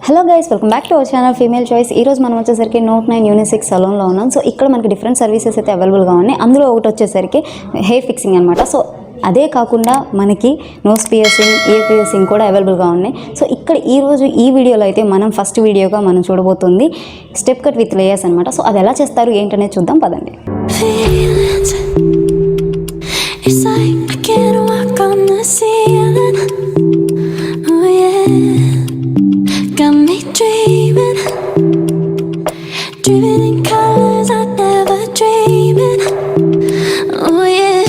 Hello guys, welcome back to our channel female choice. ఈ రోజు మనం వచ్చేసరికి నోట్ 9 యూనిసెక్స్ సలోన్లో ఉన్నాం. సో ఇక్కడ మనకి డిఫరెంట్ సర్వీసెస్ అయితే అవైలబుల్గా ఉన్నాయి. అందులో ఒకటి వచ్చేసరికి హెయిర్ ఫిక్సింగ్ అనమాట. సో అదే కాకుండా మనకి నోస్ పియర్సింగ్, ఇయర్ పియర్సింగ్ కూడా అవైలబుల్గా ఉన్నాయి. సో ఇక్కడ ఈరోజు ఈ వీడియోలో అయితే మనం ఫస్ట్ వీడియోగా మనం చూడబోతుంది స్టెప్ కట్ విత్ లేయర్స్ అనమాట. సో అది ఎలా చేస్తారు ఏంటనేది చూద్దాం పదండి. Dreaming in colors I never dreamed. Oh yeah,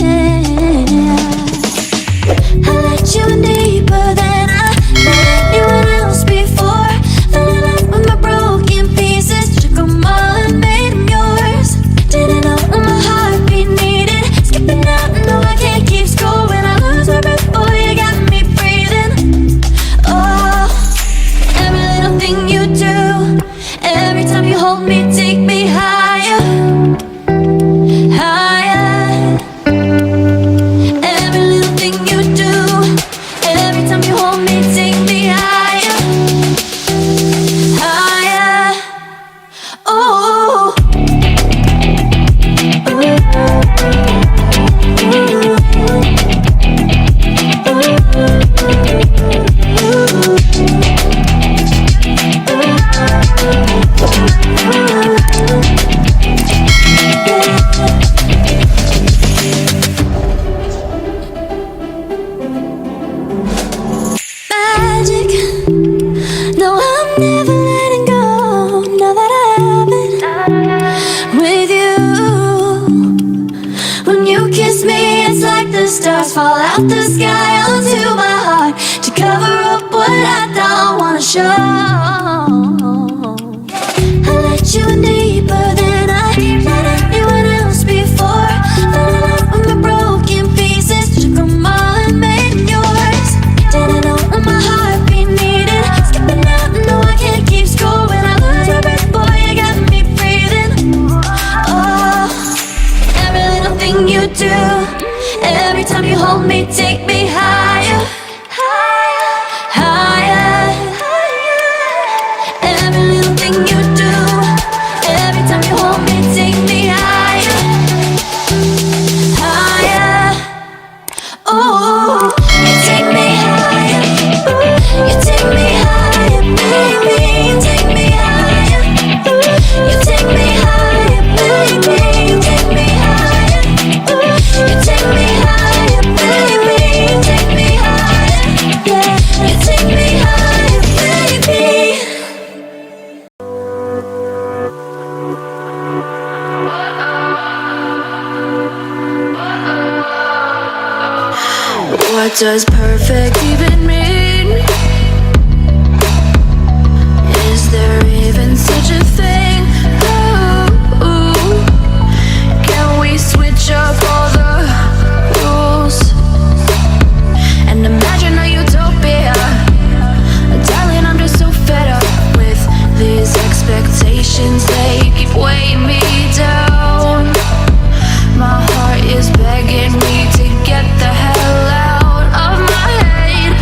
I let you in deeper than I let anyone else before. Fell in love with my broken pieces, took them all and made them yours. Didn't know what my heartbeat needed, skipping out, no I can't keep score. When I lose my breath, boy you got me breathing. Oh, every little thing you do, every time you hold me, take me higher, higher. Every little thing you do, every time you hold me, take me higher, higher. Oh, magic. No, I'm never letting go. Now that I have it with you. When you kiss me, it's like the stars fall out the sky onto my heart to cover up what I don't wanna show. I let you in deeper than I let anyone else before. Fell in love with my broken pieces, took them all and made them yours. Didn't know what my heartbeat needed, skipping out, no I can't keep score. When I lose my breath, boy you got me breathing. Oh, every little thing you do, every time you hold me, take me higher, higher, higher. Every little thing you do, every time you hold me, take me higher, higher. Oh, you take me higher, you take me higher, baby, you take me higher, you take me higher, baby, you take me higher, you take me higher, baby, you take me higher, yeah, you take me higher, baby. What does perfect even mean? Is there even such a thing? Ooh, can we switch up all the rules and imagine a utopia? Darling, I'm just so fed up with these expectations. They keep weighing me down. My heart is begging me to get the hell out of my head.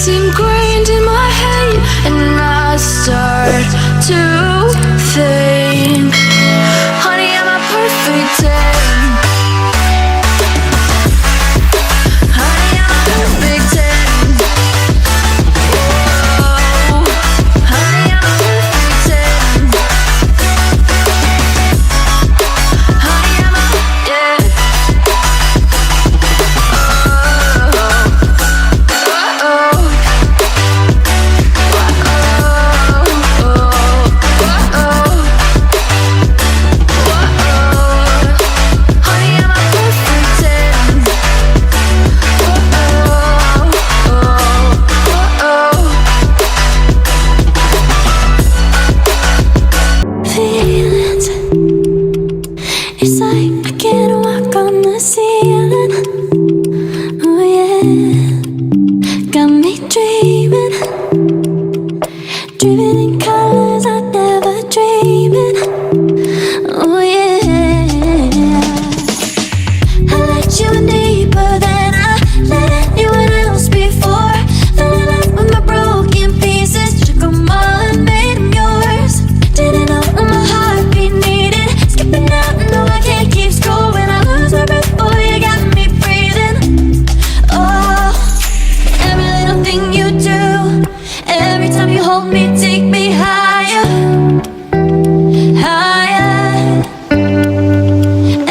ingrained in my head, and I start to think, honey, I'm a perfect 10. Honey, I'm a perfect 10. Whoa, honey, I'm a perfect 10. Honey, I'm a, yeah. It's like I can't walk on the ceiling. Oh yeah, got me dreaming, dreaming in colors I never dreamed. Oh yeah, I let you in deeper than I let anyone else before. Fell in love with my broken pieces, took 'em all and made 'em yours. Didn't know what my heartbeat needed, skipping out, no I can't keep score. When I lose my breath, boy, you got me breathing. Oh, every little thing you do, every time you hold me, take me higher, higher.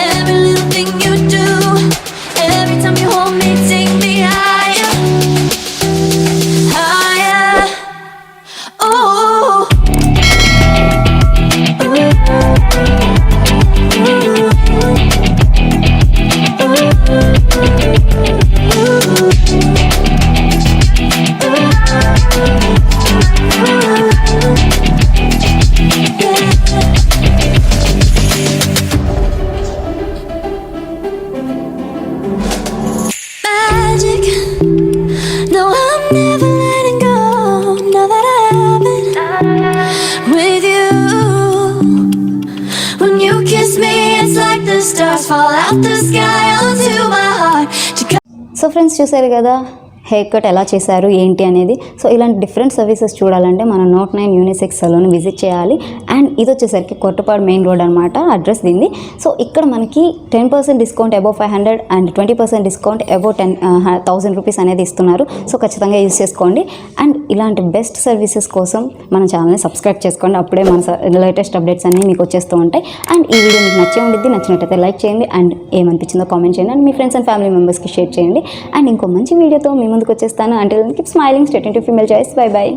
Every little thing you do, every time you hold me, take me higher, higher. Oh. Magic. No, I'm never letting go. Now that I have it with you. When you kiss me, it's like the stars fall out the sky onto my heart. So friends చూసారు కదా hair cut ఎలా చేశారు ఏంటి అనేది. So ఇలాంటి different services చూడాలంటే మనం note 9 unisex saloon visit చేయాలి. అండ్ ఇది వచ్చేసరికి కొట్టపాడు మెయిన్ రోడ్ అనమాట అడ్రస్ దీన్ని. సో ఇక్కడ మనకి 10% discount above 500 and 20% discount above 10,000 rupees అనేది ఇస్తున్నారు. సో ఖచ్చితంగా యూజ్ చేసుకోండి. అండ్ ఇలాంటి బెస్ట్ సర్వీసెస్ కోసం మన ఛానల్ని సబ్స్క్రైబ్ చేసుకోండి. అప్పుడే మన లేటెస్ట్ అప్డేట్స్ అన్నీ మీకు వచ్చేస్తూ ఉంటాయి. అండ్ ఈ వీడియో మీకు నచ్చే ఉండిద్ది, నచ్చినట్టయితే లైక్ చేయండి. అండ్ ఏమనిపించిందో కామెంట్ చేయండి. And me friends and family మెంబర్స్కి షేర్ చేయండి. అండ్ ఇంకో మంచి వీడియోతో మీ ముందుకు వచ్చేస్తాను. Until keep smiling, stay tuned to female choice. By by.